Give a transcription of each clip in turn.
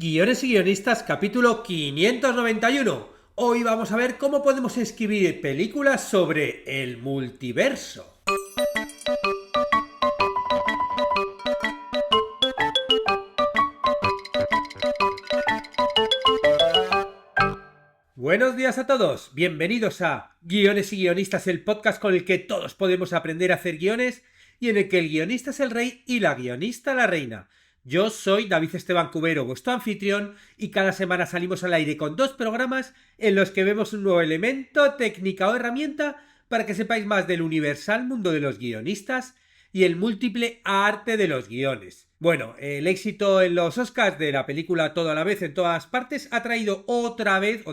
Guiones y guionistas, capítulo 591. Hoy vamos a ver cómo podemos escribir películas sobre el multiverso. Buenos días a todos, bienvenidos a Guiones y guionistas, el podcast con el que todos podemos aprender a hacer guiones y en el que el guionista es el rey y la guionista la reina. Yo soy David Esteban Cubero, vuestro anfitrión, y cada semana salimos al aire con 2 programas en los que vemos un nuevo elemento, técnica o herramienta para que sepáis más del universal mundo de los guionistas y el múltiple arte de los guiones. Bueno, el éxito en los Oscars de la película Todo a la vez en todas partes ha traído otra vez,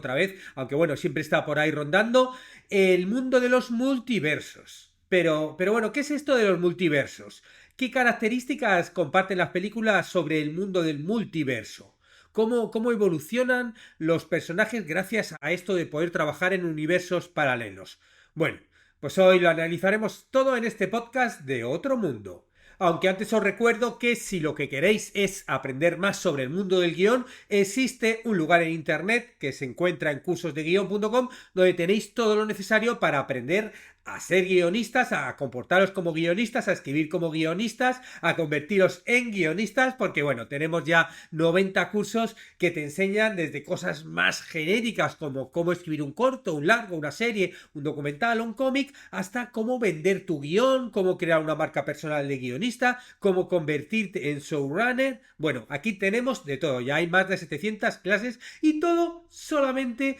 aunque bueno, siempre está por ahí rondando, el mundo de los multiversos. Pero bueno, ¿qué es esto de los multiversos? ¿Qué características comparten las películas sobre el mundo del multiverso? ¿Cómo evolucionan los personajes gracias a esto de poder trabajar en universos paralelos? Bueno, pues hoy lo analizaremos todo en este podcast de Otro Mundo. Aunque antes os recuerdo que si lo que queréis es aprender más sobre el mundo del guión, existe un lugar en internet que se encuentra en cursosdeguion.com donde tenéis todo lo necesario para aprender a ser guionistas, a comportaros como guionistas, a escribir como guionistas, a convertiros en guionistas, porque bueno, tenemos ya 90 cursos que te enseñan desde cosas más genéricas como cómo escribir un corto, un largo, una serie, un documental o un cómic, hasta cómo vender tu guión, cómo crear una marca personal de guionista, cómo convertirte en showrunner. Bueno, aquí tenemos de todo, ya hay más de 700 clases y todo solamente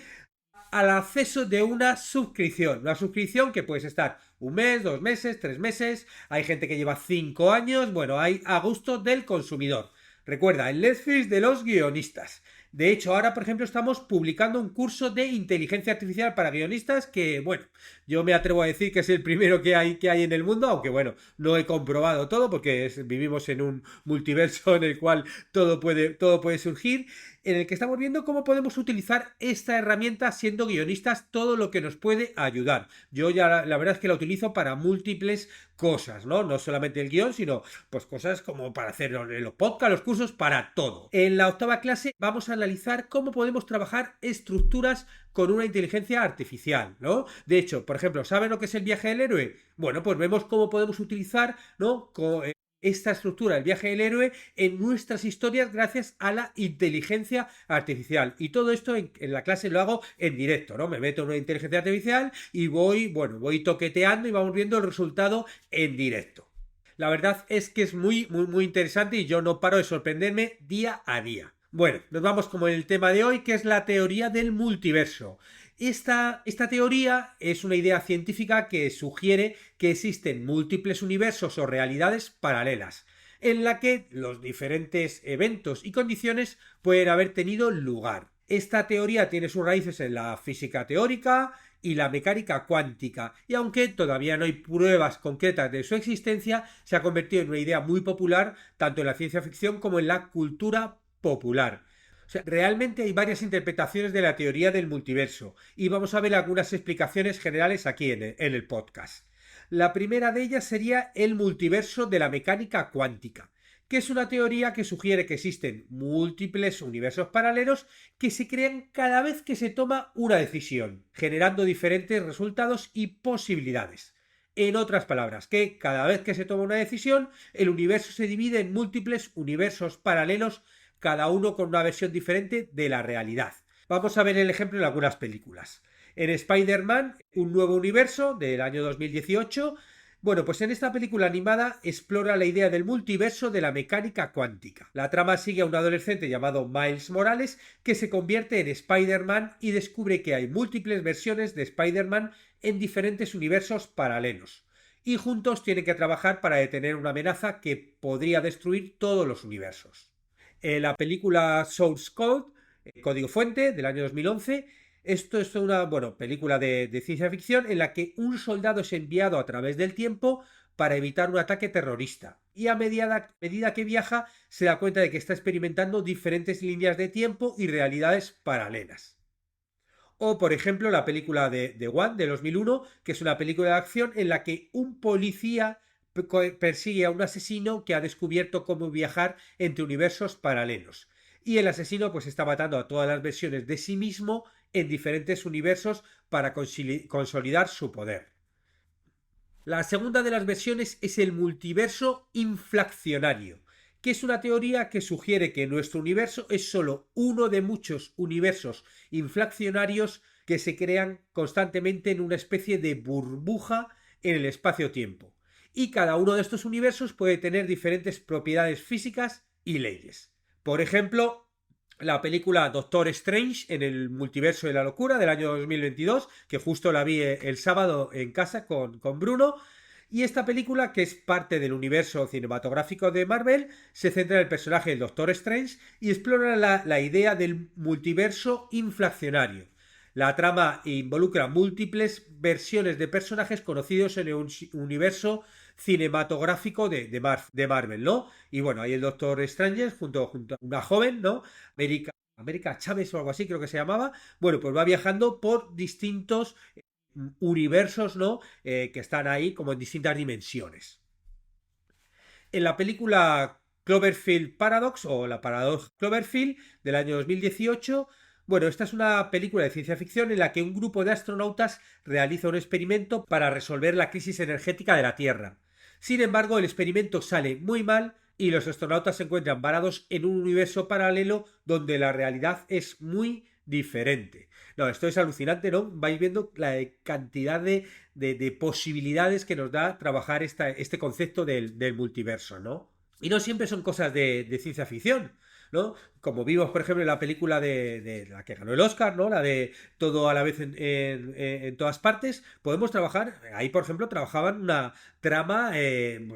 al acceso de una suscripción que puedes estar un mes, 2 meses, 3 meses, hay gente que lleva 5 años, bueno, hay a gusto del consumidor. Recuerda, el Netflix de los guionistas. De hecho, ahora, por ejemplo, estamos publicando un curso de inteligencia artificial para guionistas que, bueno, yo me atrevo a decir que es el primero que hay en el mundo, aunque, bueno, no he comprobado todo porque vivimos en un multiverso en el cual todo puede surgir, en el que estamos viendo cómo podemos utilizar esta herramienta siendo guionistas, todo lo que nos puede ayudar. Yo ya la verdad es que la utilizo para múltiples cosas, ¿no? No solamente el guión, sino pues cosas como para hacer los podcasts, los cursos, para todo. En la 8ª clase vamos a analizar cómo podemos trabajar estructuras con una inteligencia artificial, ¿no? De hecho, por ejemplo, ¿saben lo que es el viaje del héroe? Bueno, pues vemos cómo podemos utilizar, ¿no? Esta estructura, el viaje del héroe, en nuestras historias gracias a la inteligencia artificial. Y todo esto en la clase lo hago en directo, ¿no? Me meto en una inteligencia artificial y voy toqueteando y vamos viendo el resultado en directo. La verdad es que es muy interesante y yo no paro de sorprenderme día a día. Bueno, nos vamos como en el tema de hoy, que es la teoría del multiverso. Esta teoría es una idea científica que sugiere que existen múltiples universos o realidades paralelas, en la que los diferentes eventos y condiciones pueden haber tenido lugar. Esta teoría tiene sus raíces en la física teórica y la mecánica cuántica, y aunque todavía no hay pruebas concretas de su existencia, se ha convertido en una idea muy popular tanto en la ciencia ficción como en la cultura popular. O sea, realmente hay varias interpretaciones de la teoría del multiverso y vamos a ver algunas explicaciones generales aquí en el podcast. La primera de ellas sería el multiverso de la mecánica cuántica, que es una teoría que sugiere que existen múltiples universos paralelos que se crean cada vez que se toma una decisión, generando diferentes resultados y posibilidades. En otras palabras, que cada vez que se toma una decisión, el universo se divide en múltiples universos paralelos, cada uno con una versión diferente de la realidad. Vamos a ver el ejemplo en algunas películas. En Spider-Man, un nuevo universo del año 2018, bueno, pues en esta película animada explora la idea del multiverso de la mecánica cuántica. La trama sigue a un adolescente llamado Miles Morales que se convierte en Spider-Man y descubre que hay múltiples versiones de Spider-Man en diferentes universos paralelos. Y juntos tienen que trabajar para detener una amenaza que podría destruir todos los universos. La película Source Code, Código Fuente, del año 2011. Esto es una película de ciencia ficción en la que un soldado es enviado a través del tiempo para evitar un ataque terrorista. Y a medida que viaja se da cuenta de que está experimentando diferentes líneas de tiempo y realidades paralelas. O, por ejemplo, la película de The One de 2001, que es una película de acción en la que un policía persigue a un asesino que ha descubierto cómo viajar entre universos paralelos. y el asesino pues está matando a todas las versiones de sí mismo en diferentes universos para consolidar su poder. La segunda de las versiones es el multiverso inflacionario, que es una teoría que sugiere que nuestro universo es solo uno de muchos universos inflacionarios que se crean constantemente en una especie de burbuja en el espacio-tiempo. Y cada uno de estos universos puede tener diferentes propiedades físicas y leyes. Por ejemplo, la película Doctor Strange en el multiverso de la locura del año 2022, que justo la vi el sábado en casa con Bruno. Y esta película, que es parte del universo cinematográfico de Marvel, se centra en el personaje del Doctor Strange y explora la idea del multiverso inflacionario. La trama involucra múltiples versiones de personajes conocidos en el universo cinematográfico de Marvel, ¿no? Y bueno, hay el Doctor Strange junto a una joven, ¿no? América Chávez o algo así, creo que se llamaba. Bueno, pues va viajando por distintos universos, ¿no? Que están ahí como en distintas dimensiones. En la película Cloverfield Paradox o la paradoja Cloverfield del año 2018, bueno, esta es una película de ciencia ficción en la que un grupo de astronautas realiza un experimento para resolver la crisis energética de la Tierra. Sin embargo, el experimento sale muy mal y los astronautas se encuentran varados en un universo paralelo donde la realidad es muy diferente. No, esto es alucinante, ¿no? Vais viendo la cantidad de posibilidades que nos da trabajar este concepto del multiverso, ¿no? Y no siempre son cosas de ciencia ficción, ¿no? Como vimos, por ejemplo, en la película de la que ganó el Oscar, ¿no? La de Todo a la vez en todas partes, podemos trabajar, ahí por ejemplo trabajaban una trama,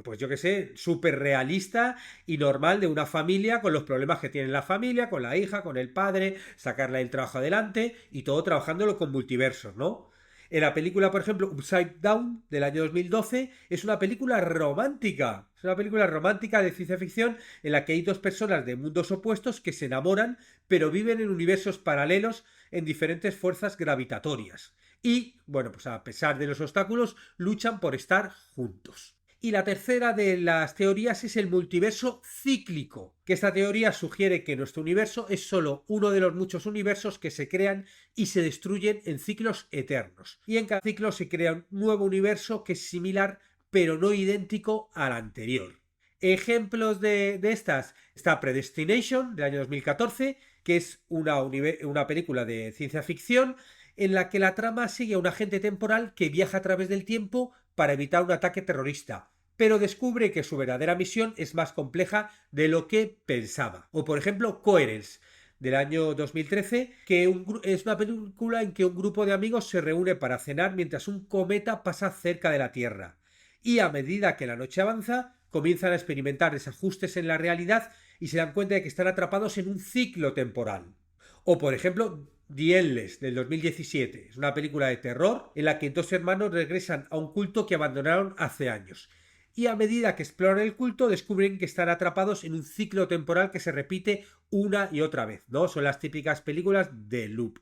pues yo que sé, súper realista y normal de una familia con los problemas que tiene la familia, con la hija, con el padre, sacarla del trabajo adelante y todo trabajándolo con multiversos, ¿no? En la película, por ejemplo, Upside Down del año 2012 es una película romántica. Es una película romántica de ciencia ficción en la que hay dos personas de mundos opuestos que se enamoran, pero viven en universos paralelos en diferentes fuerzas gravitatorias. Y, bueno, pues a pesar de los obstáculos, luchan por estar juntos. Y la tercera de las teorías es el multiverso cíclico, que esta teoría sugiere que nuestro universo es solo uno de los muchos universos que se crean y se destruyen en ciclos eternos. Y en cada ciclo se crea un nuevo universo que es similar pero no idéntico al anterior. Ejemplos de estas está Predestination del año 2014, que es una película de ciencia ficción en la que la trama sigue a un agente temporal que viaja a través del tiempo para evitar un ataque terrorista, pero descubre que su verdadera misión es más compleja de lo que pensaba. O por ejemplo, Coherence, del año 2013, que es una película en que un grupo de amigos se reúne para cenar mientras un cometa pasa cerca de la Tierra. Y a medida que la noche avanza, comienzan a experimentar desajustes en la realidad y se dan cuenta de que están atrapados en un ciclo temporal. O por ejemplo, The Endless, del 2017. Es una película de terror en la que dos hermanos regresan a un culto que abandonaron hace años. Y a medida que exploran el culto, descubren que están atrapados en un ciclo temporal que se repite una y otra vez, ¿no? Son las típicas películas de loop.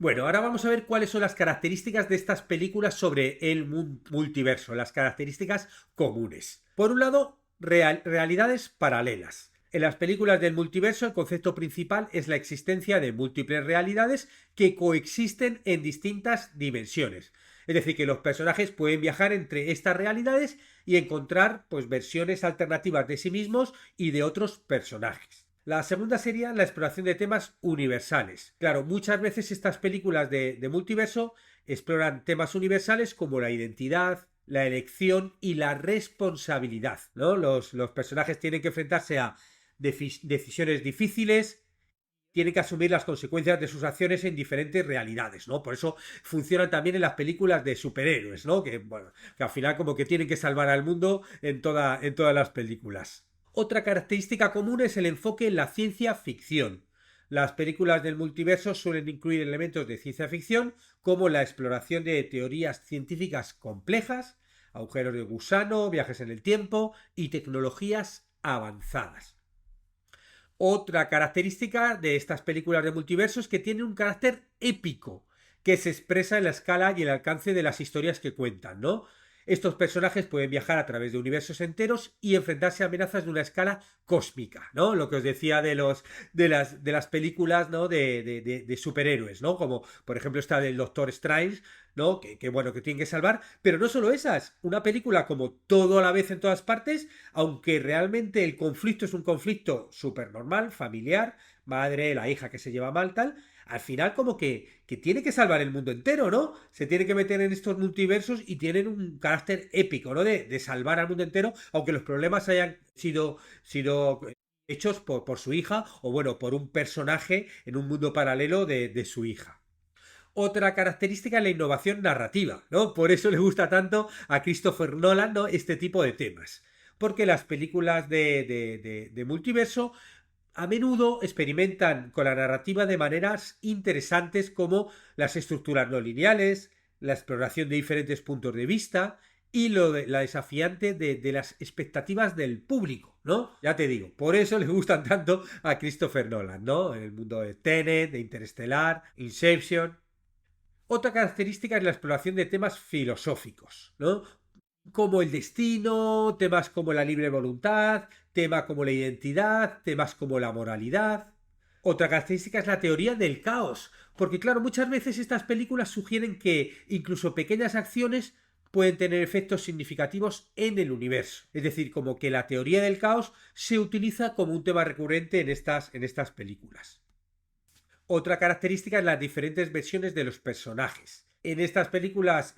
Bueno, ahora vamos a ver cuáles son las características de estas películas sobre el multiverso, las características comunes. Por un lado, realidades paralelas. En las películas del multiverso el concepto principal es la existencia de múltiples realidades que coexisten en distintas dimensiones. Es decir, que los personajes pueden viajar entre estas realidades y encontrar pues versiones alternativas de sí mismos y de otros personajes. La segunda sería la exploración de temas universales. Claro, muchas veces estas películas de multiverso exploran temas universales como la identidad, la elección y la responsabilidad, ¿no? Los personajes tienen que enfrentarse a decisiones difíciles, tienen que asumir las consecuencias de sus acciones en diferentes realidades, ¿no? Por eso funcionan también en las películas de superhéroes, ¿no? Que, bueno, que al final como que tienen que salvar al mundo en todas las películas. Otra característica común es el enfoque en la ciencia ficción. Las películas del multiverso suelen incluir elementos de ciencia ficción como la exploración de teorías científicas complejas, agujeros de gusano, viajes en el tiempo y tecnologías avanzadas. Otra característica de estas películas de multiverso es que tienen un carácter épico que se expresa en la escala y el alcance de las historias que cuentan, ¿no? Estos personajes pueden viajar a través de universos enteros y enfrentarse a amenazas de una escala cósmica, ¿no? Lo que os decía de las películas, ¿no? De superhéroes, ¿no? Como por ejemplo esta del Doctor Strange, ¿no? Bueno, que tienen que salvar, pero no solo esas, una película como Todo a la vez en todas partes, aunque realmente el conflicto es un conflicto súper normal, familiar, madre, la hija que se lleva mal, tal, al final como que tiene que salvar el mundo entero, ¿no? Se tiene que meter en estos multiversos y tienen un carácter épico, ¿no? De salvar al mundo entero, aunque los problemas hayan sido hechos por su hija o bueno, por un personaje en un mundo paralelo de su hija. Otra característica es la innovación narrativa, ¿no? Por eso le gusta tanto a Christopher Nolan, ¿no? Este tipo de temas. Porque las películas de multiverso a menudo experimentan con la narrativa de maneras interesantes como las estructuras no lineales, la exploración de diferentes puntos de vista y la desafiante de las expectativas del público, ¿no? Ya te digo, por eso le gustan tanto a Christopher Nolan, ¿no? En el mundo de Tenet, de Interestelar, Inception. Otra característica es la exploración de temas filosóficos, ¿no? Como el destino, temas como la libre voluntad, temas como la identidad, temas como la moralidad. Otra característica es la teoría del caos, porque claro, muchas veces estas películas sugieren que incluso pequeñas acciones pueden tener efectos significativos en el universo. Es decir, como que la teoría del caos se utiliza como un tema recurrente en estas películas. Otra característica es las diferentes versiones de los personajes. En estas películas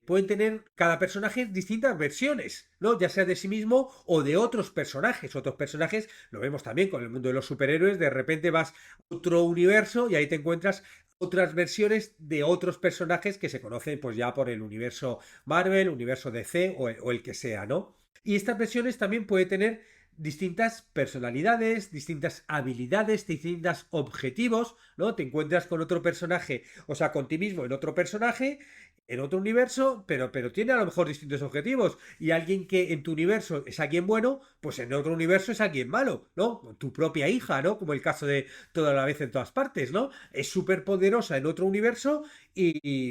pueden tener cada personaje distintas versiones, ¿no? Ya sea de sí mismo o de otros personajes. Otros personajes lo vemos también con el mundo de los superhéroes. De repente vas a otro universo y ahí te encuentras otras versiones de otros personajes que se conocen pues ya por el universo Marvel, universo DC o el que sea, ¿no? Y estas versiones también pueden tener distintas personalidades, distintas habilidades, distintos objetivos, ¿no? Te encuentras con otro personaje, o sea, con ti mismo en otro personaje, en otro universo, pero tiene a lo mejor distintos objetivos. Y alguien que en tu universo es alguien bueno, pues en otro universo es alguien malo, ¿no? Tu propia hija, ¿no? Como el caso de Toda la vez en todas partes, ¿no? Es súper poderosa en otro universo,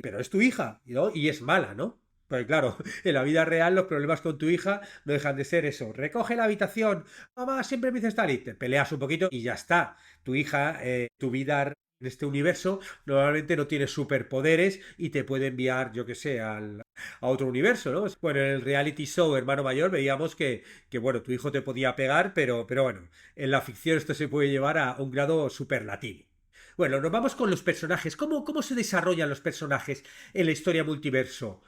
pero es tu hija, ¿no? Y es mala, ¿no? Pues claro, en la vida real los problemas con tu hija no dejan de ser eso. Recoge la habitación. Mamá, siempre me dices tal y te peleas un poquito y ya está. Tu hija, tu vida en este universo normalmente no tiene superpoderes y te puede enviar, yo que sé, a otro universo, ¿no? Bueno, en el reality show Hermano Mayor veíamos que bueno, tu hijo te podía pegar, pero bueno, en la ficción esto se puede llevar a un grado superlativo. Bueno, nos vamos con los personajes. ¿Cómo se desarrollan los personajes en la historia multiverso?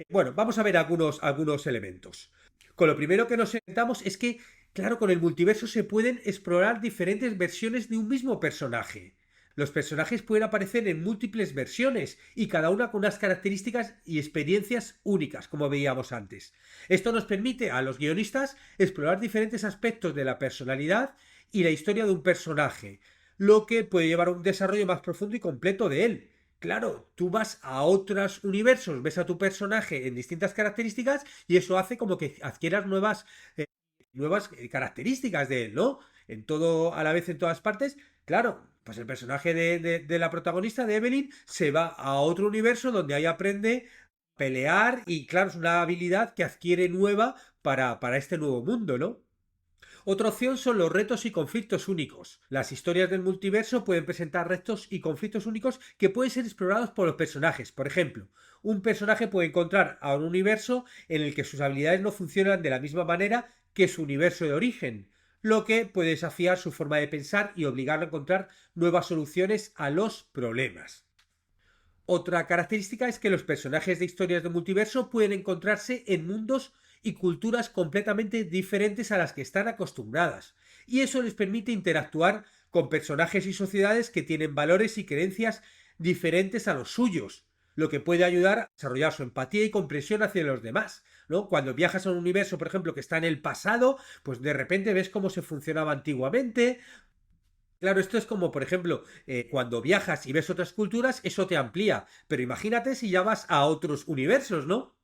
Bueno, vamos a ver algunos elementos. Con lo primero que nos sentamos es que, claro, con el multiverso se pueden explorar diferentes versiones de un mismo personaje. Los personajes pueden aparecer en múltiples versiones y cada una con unas características y experiencias únicas, como veíamos antes. Esto nos permite a los guionistas explorar diferentes aspectos de la personalidad y la historia de un personaje, lo que puede llevar a un desarrollo más profundo y completo de él. Claro, tú vas a otros universos, ves a tu personaje en distintas características y eso hace como que adquieras nuevas características de él, ¿no? En todo, a la vez en todas partes. Claro, pues el personaje de la protagonista, de Evelyn, se va a otro universo donde ahí aprende a pelear y claro, es una habilidad que adquiere nueva para este nuevo mundo, ¿no? Otra opción son los retos y conflictos únicos. Las historias del multiverso pueden presentar retos y conflictos únicos que pueden ser explorados por los personajes. Por ejemplo, un personaje puede encontrar a un universo en el que sus habilidades no funcionan de la misma manera que su universo de origen, lo que puede desafiar su forma de pensar y obligarlo a encontrar nuevas soluciones a los problemas. Otra característica es que los personajes de historias de multiverso pueden encontrarse en mundos y culturas completamente diferentes a las que están acostumbradas, y eso les permite interactuar con personajes y sociedades que tienen valores y creencias diferentes a los suyos, lo que puede ayudar a desarrollar su empatía y comprensión hacia los demás, ¿no? Cuando viajas a un universo, por ejemplo, que está en el pasado, pues de repente ves cómo se funcionaba antiguamente. Claro, esto es como, por ejemplo, cuando viajas y ves otras culturas, eso te amplía. Pero imagínate si ya vas a otros universos, ¿no?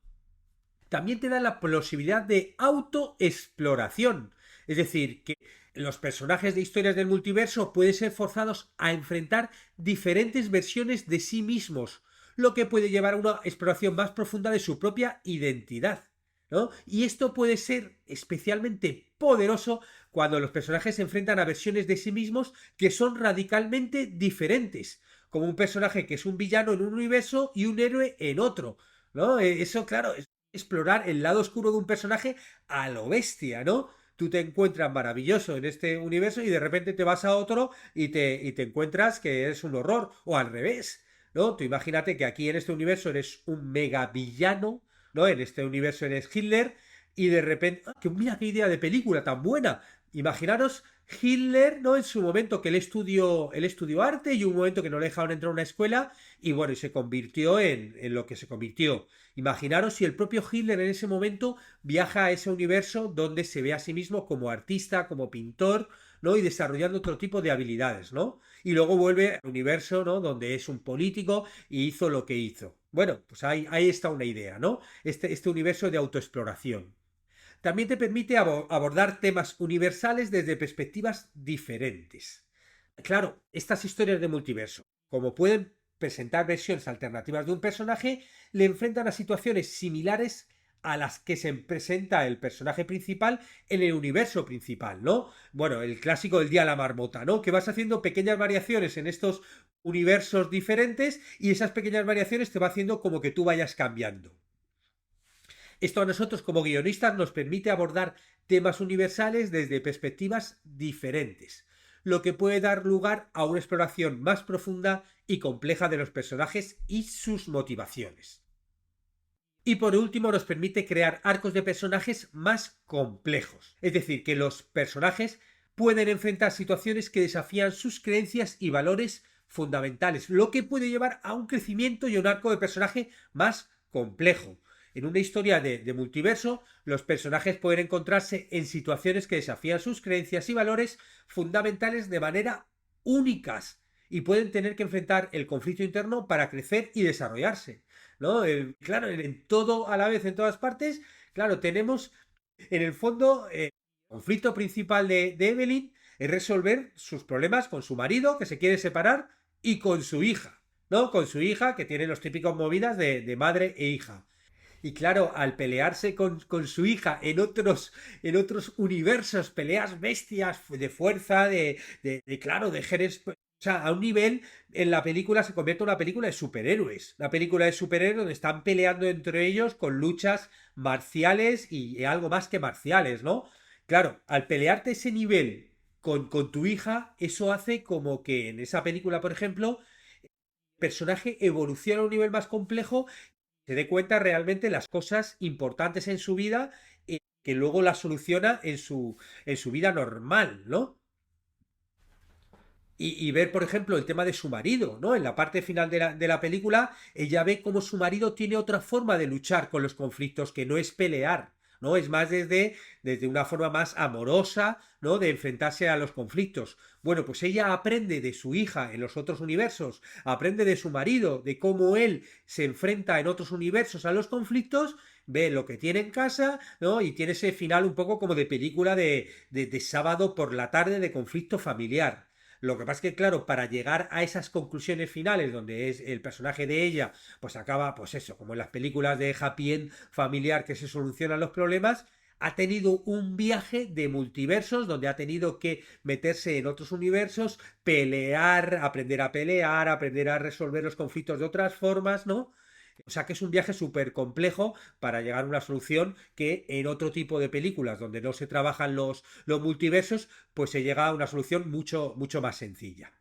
También te da la posibilidad de autoexploración. Es decir, que los personajes de historias del multiverso pueden ser forzados a enfrentar diferentes versiones de sí mismos, lo que puede llevar a una exploración más profunda de su propia identidad. ¿no? Y esto puede ser especialmente poderoso cuando los personajes se enfrentan a versiones de sí mismos que son radicalmente diferentes, como un personaje que es un villano en un universo y un héroe en otro, ¿no? Eso, claro, es explorar el lado oscuro de un personaje a lo bestia, ¿no? Tú te encuentras maravilloso en este universo y de repente te vas a otro y te encuentras que eres un horror, o al revés, ¿no? Tú imagínate que aquí en este universo eres un mega villano, ¿no? En este universo eres Hitler y de repente, ¡ah, que mira qué idea de película tan buena! Imaginaros Hitler, ¿no? En su momento que él estudió arte y un momento que no le dejaron entrar a una escuela y bueno, y se convirtió en lo que se convirtió. Imaginaros si el propio Hitler en ese momento viaja a ese universo donde se ve a sí mismo como artista, como pintor, ¿no? Y desarrollando otro tipo de habilidades, ¿no? Y luego vuelve al universo, ¿no? Donde es un político y hizo lo que hizo. Bueno, pues ahí está una idea, ¿no? Este universo de autoexploración. También te permite abordar temas universales desde perspectivas diferentes. Claro, estas historias de multiverso, como pueden presentar versiones alternativas de un personaje, le enfrentan a situaciones similares a las que se presenta el personaje principal en el universo principal, ¿no? Bueno, el clásico del día de la marmota, ¿no? Que vas haciendo pequeñas variaciones en estos universos diferentes y esas pequeñas variaciones te va haciendo como que tú vayas cambiando. Esto a nosotros como guionistas nos permite abordar temas universales desde perspectivas diferentes, lo que puede dar lugar a una exploración más profunda y compleja de los personajes y sus motivaciones. Y por último nos permite crear arcos de personajes más complejos, es decir, que los personajes pueden enfrentar situaciones que desafían sus creencias y valores fundamentales, lo que puede llevar a un crecimiento y un arco de personaje más complejo. En una historia de multiverso, los personajes pueden encontrarse en situaciones que desafían sus creencias y valores fundamentales de manera únicas y pueden tener que enfrentar el conflicto interno para crecer y desarrollarse, ¿no? Claro, en todo a la vez, en todas partes, claro, tenemos en el fondo el conflicto principal de Evelyn es resolver sus problemas con su marido, que se quiere separar, y con su hija, ¿no? Con su hija, que tiene los típicos movidas de madre e hija. Y claro, al pelearse con su hija en otros universos, peleas bestias de fuerza, claro, de genes. O sea, a un nivel en la película se convierte en una película de superhéroes. Una película de superhéroes donde están peleando entre ellos con luchas marciales y algo más que marciales, ¿no? Claro, al pelearte ese nivel con tu hija, eso hace como que en esa película, por ejemplo, el personaje evoluciona a un nivel más complejo, se dé cuenta realmente las cosas importantes en su vida que luego las soluciona en su vida normal, ¿no? Y ver, por ejemplo, el tema de su marido, ¿no? En la parte final de la película, ella ve cómo su marido tiene otra forma de luchar con los conflictos, que no es pelear, ¿no? Es más desde una forma más amorosa, ¿no? De enfrentarse a los conflictos. Bueno, pues ella aprende de su hija en los otros universos, aprende de su marido, de cómo él se enfrenta en otros universos a los conflictos, ve lo que tiene en casa, ¿no? Y tiene ese final un poco como de película de sábado por la tarde de conflicto familiar. Lo que pasa es que, claro, para llegar a esas conclusiones finales, donde es el personaje de ella, pues acaba, pues eso, como en las películas de Happy End familiar que se solucionan los problemas, ha tenido un viaje de multiversos donde ha tenido que meterse en otros universos, pelear, aprender a resolver los conflictos de otras formas, ¿no? O sea que es un viaje súper complejo para llegar a una solución que en otro tipo de películas donde no se trabajan los multiversos, pues se llega a una solución mucho, mucho más sencilla.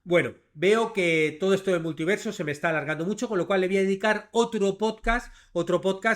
Bueno, veo que todo esto del multiverso se me está alargando mucho, con lo cual le voy a dedicar otro podcast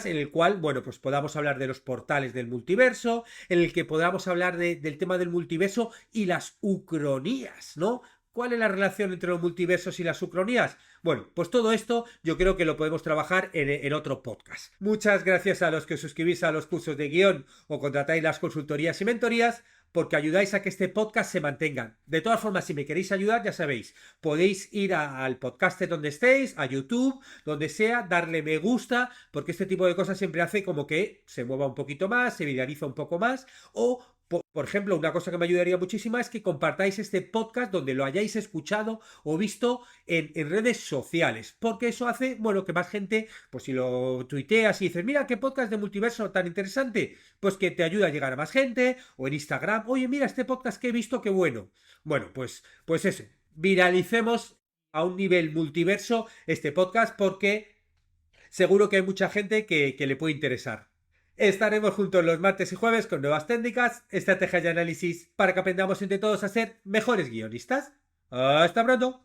en el cual, bueno, pues podamos hablar de los portales del multiverso, en el que podamos hablar del tema del multiverso y las ucronías, ¿no? ¿Cuál es la relación entre los multiversos y las ucronías? Bueno, pues todo esto yo creo que lo podemos trabajar en otro podcast. Muchas gracias a los que os suscribís a los cursos de guión o contratáis las consultorías y mentorías, porque ayudáis a que este podcast se mantenga. De todas formas, si me queréis ayudar, ya sabéis, podéis ir al podcast donde estéis, a YouTube, donde sea, darle me gusta, porque este tipo de cosas siempre hace como que se mueva un poquito más, se viraliza un poco más, o Por ejemplo, una cosa que me ayudaría muchísimo es que compartáis este podcast donde lo hayáis escuchado o visto en redes sociales, porque eso hace, bueno, que más gente, pues si lo tuiteas y dices, mira qué podcast de multiverso tan interesante, pues que te ayuda a llegar a más gente, o en Instagram, oye, mira este podcast que he visto, qué bueno. Bueno, pues eso, viralicemos a un nivel multiverso este podcast porque seguro que hay mucha gente que le puede interesar. Estaremos juntos los martes y jueves con nuevas técnicas, estrategias y análisis para que aprendamos entre todos a ser mejores guionistas. ¡Hasta pronto!